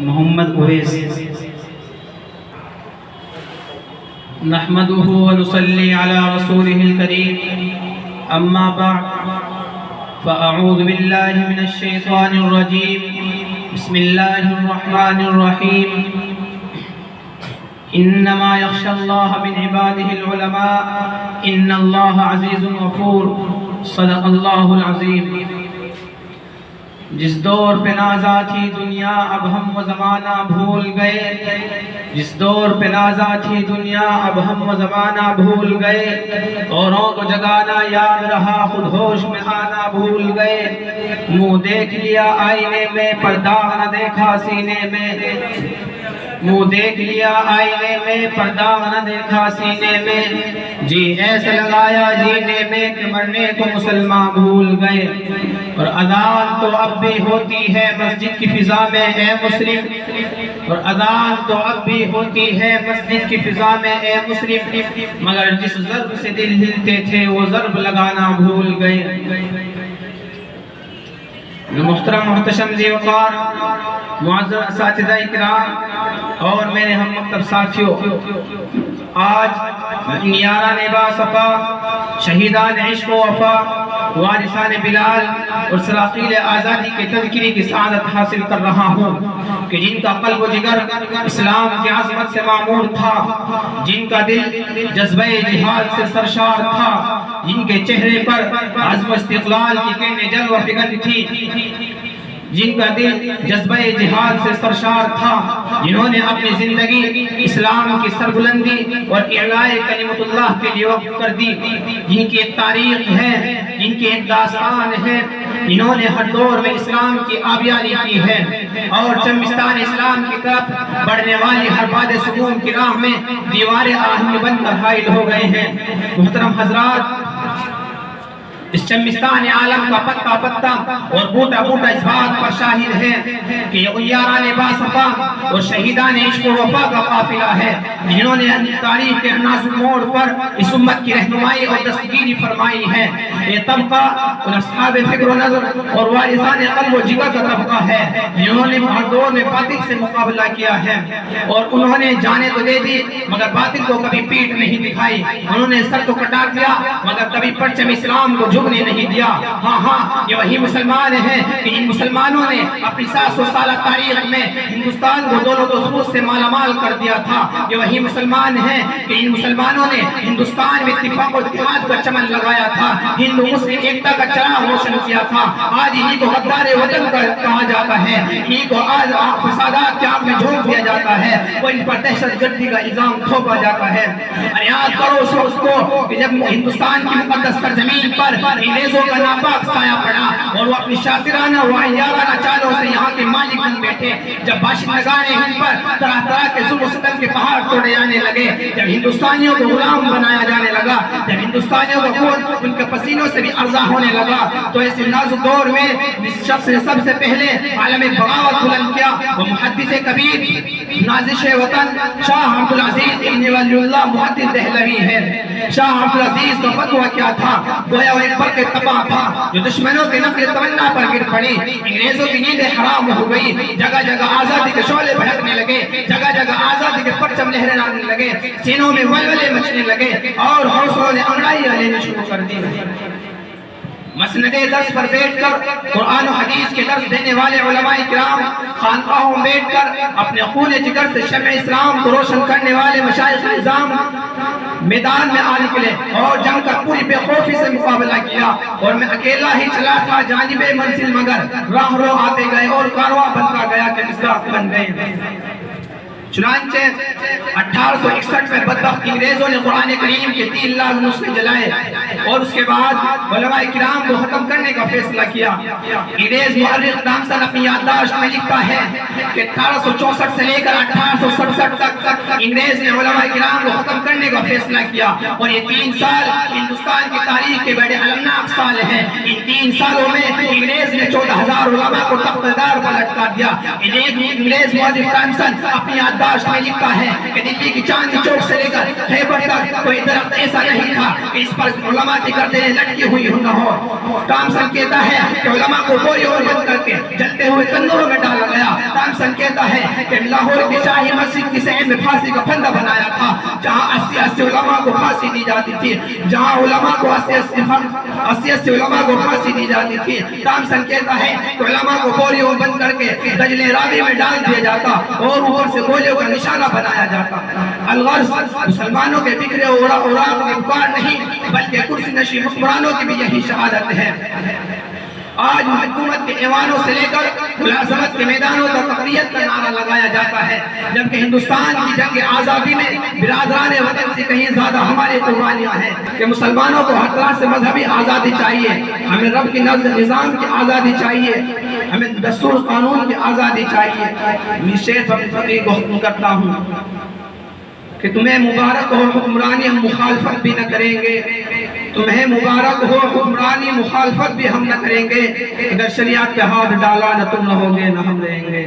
محمد اویس۔ نحمده ونصلي على رسوله الكريم اما بعد فاعوذ بالله من الشيطان الرجيم بسم الله الرحمن الرحيم انما يخشى الله من عباده العلماء ان الله عزيز غفور صدق الله العظيم۔ جس دور پہ نازا تھی دنیا اب ہم و زمانہ بھول گئے، جس دور پہ نازا تھی دنیا اب ہم و زمانہ بھول گئے، اوروں کو جگانا یاد رہا خود ہوش میں آنا بھول گئے، منہ دیکھ لیا آئینے میں پر داغ نہ دیکھا سینے میں، منہ دیکھ لیا آئینے میں پر داغ نہ دیکھا سینے میں، جی ایسے لگایا جینے میں کہ مرنے کو مسلمان بھول گئے، اور اذان تو اب بھی ہوتی ہے مسجد کی فضا میں اے مسلم، اور اذان تو اب بھی ہوتی ہے مسجد کی فضا میں اے مسلم، مگر جس ضرب سے دل ہلتے تھے وہ ضرب لگانا بھول گئے۔ محترم محتشم ذی وقار معزز اساتذہ اکرام اور میرے ہم مکتب ساتھیوں، آج یاران با صفا، شہیدان عشق و وفا، وارثان بلال اور سراقیل آزادی کے تذکرے کی سعادت حاصل کر رہا ہوں کہ جن کا قلب و جگر اسلام کی عظمت سے معمور تھا، جن کا دل جذبہ جہاد سے سرشار تھا، جن کے چہرے پر عزم استقلال کی کرنیں جلوہ فکر تھی، جن کا دل جذبہ جہاد سے سرشار تھا، جنہوں نے اپنی زندگی اسلام کی سربلندی اور اعلاء کلمت اللہ کے لیے وقف کر دی، جن کی ایک تاریخ ہے، جن کی ایک داستان ہے، جنہوں نے ہر دور میں اسلام کی آبیاری کی ہے اور چمبستان اسلام کی طرف بڑھنے والی ہر باد سکون کی راہ میں دیوار آہن بن کر حائل ہو گئے ہیں۔ محترم حضرات، اس چمبستان عالم کا پتا پتا اور بوٹا بوٹا اس بات پر شاہد ہے کہ یہ یاران با صفا اور شہیدان عشق و وفا کا قافلہ ہے، جنہوں نے تاریخ کے نازک موڑ پر اس امت کی رہنمائی اور دستگیری فرمائی ہے۔ یہ طبقہ ان اصحاب فکر و نظر اور وارثان قلب و جگر کا طبقہ ہے، جنہوں نے ہر دور میں باطل سے مقابلہ کیا ہے اور انہوں نے جانیں تو دے دی مگر باطل کو کبھی پیٹ نہیں دکھائی، انہوں نے سر کو کٹا دیا مگر کبھی پرچم اسلام کو جھکنے نہیں دیا۔ ہاں یہ وہی مسلمان ہیں کہ ان مسلمانوں نے اپنی 700 سالہ تاریخ میں ہندوستان کو دولت و ثروت سے مالا مال کر دیا تھا۔ یہ وہی مسلمان ہیں کہ ان مسلمانوں نے ہندوستان میں اتفاق و اتحاد کا چمن لگایا تھا، ہندو مسلم ایکتا کا چراغ روشن کیا تھا۔ آج انہی کو غدار وطن کہا جاتا ہے، انہی کو آج فسادات کے آگ میں جھونک دیا جاتا ہے، وہ ان پر دہشت گردی کا الزام تھوپا جاتا ہے۔ اور یاد کرو اس کو کہ جب ہندوستان کی مقدس سرزمین پر انگریزوں کا ناپاک سایہ پڑا اور وہ اپنی شاطرانہ و عیارانہ چالوں سے یہاں کے مالک بن بیٹھے، جب باشندگان ہند پر طرح طرح کے ظلم و ستم کے پہاڑ توڑے جانے لگے، جب ہندوستانیوں کو غلام بنایا جانے لگا، جب ہندوستانیوں کا خون ان کے پسینوں سے بھی ارزاں ہونے لگا، تو اس نازک دور میں جس شخص نے سب سے پہلے عالم بغاوت بلند کیا وہ محدث کبیر نازش وطن شاہ عبدالعزیز ابن ولی اللہ محدث دہلوی ہے۔ شاہ عبدالعزیز کا فتویٰ کیا تھا؟ گویا وہ ایک برق تباہ تھا جو دشمنوں کے نقل تمنا پر گر پڑی، انگریزوں کی نیندیں حرام ہو گئی، جگہ جگہ آزادی کے شعلے بھڑکنے لگے، جگہ جگہ آزادی کے پرچم لہرانے لگے، سینوں میں ولولے مچنے لگے اور حوصلوں نے انگڑائیاں لینا شروع کر دی۔ مسند درس پر بیٹھ کر قرآن و حدیث کے درس دینے والے علماء کرام خانقاہوں میں بیٹھ کر اپنے خون جگر سے شمع اسلام کو روشن کرنے والے مشائخ نظام میدان میں آ نکلے اور جنگ کا پوری بے خوفی سے مقابلہ کیا، اور میں اکیلا ہی چلا تھا جانب منزل مگر راہ رو آتے گئے اور کارواں بنتا گیا کہ مصداق بن گئے۔ چنانچہ 1861 میں بدبخت انگریزوں نے قرآن کریم کے 3 لاکھ نسخے جلائے اور اس کے بعد علماء کرام کو ختم کرنے کا فیصلہ کیا۔ انگریز مورخ تامسن اپنی یادداشت میں لکھتا ہے کہ 1864 سے لے کر 1867 تک انگریز نے علماء کرام کو ختم کرنے کا فیصلہ کیا، اور یہ 3 سال ہندوستان کی تاریخ کے بڑے المناک سال ہیں۔ ان 3 سالوں میں انگریز نے 14,000 علماء کو تخت دار پر لٹکا دیا۔ انگریز مورخ تامسن اپنی یادداشت میں لکھتا ہے کہ دلی کی چاندنی چوک سے لے کر خیبر تک کوئی درخت ایسا نہیں تھا کہ اس پر علماء علماء کی گردنیں لٹکی ہوئی نہ ہو. تامسن کہتا ہے کہ علماء کو بوری اور بند کر کے جلتے ہوئے تندوروں میں ڈالا گیا. تامسن کہتا ہے کہ لاہور کی شاہی مسجد کی سہن میں پھانسی کا پھندا بنایا تھا جہاں 80 علماء کو پھانسی دی جاتی تھی, جہاں علماء کو 80 علماء کو پھانسی دی جاتی تھی. تامسن کہتا ہے کہ علماء کو بوریوں بند کر کے دجلے راوی میں ڈال دیا جاتا اور اوپر سے گولے کا نشانہ بنایا جاتا. الغرض مسلمانوں کے بکھرے اوراق میں پکار نہیں بلکہ کرسی نشین حکمرانوں کی بھی یہی شہادت ہے. آج حکومت کے ایوانوں سے لے کر ملازمت کے میدانوں تک تقریت کا نعرہ لگایا جاتا ہے, جبکہ ہندوستان کی جنگ آزادی میں برادران وطن سے کہیں زیادہ ہماری قربانیاں ہیں کہ مسلمانوں کو ہر طرح سے مذہبی آزادی چاہیے, ہمیں رب کی نظام کی آزادی چاہیے, ہمیں دستور قانون کی آزادی چاہیے. میں شیخ فقیر کو حکم کرتا ہوں کہ تمہیں مبارک ہو حکمرانی, ہم مخالفت بھی نہ کریں گے. تمہیں مبارک ہو حکمرانی, مخالفت بھی ہم نہ کریں گے. اگر شریعت پہ ہاتھ ڈالا نہ تم رہو گے نہ ہم رہیں گے.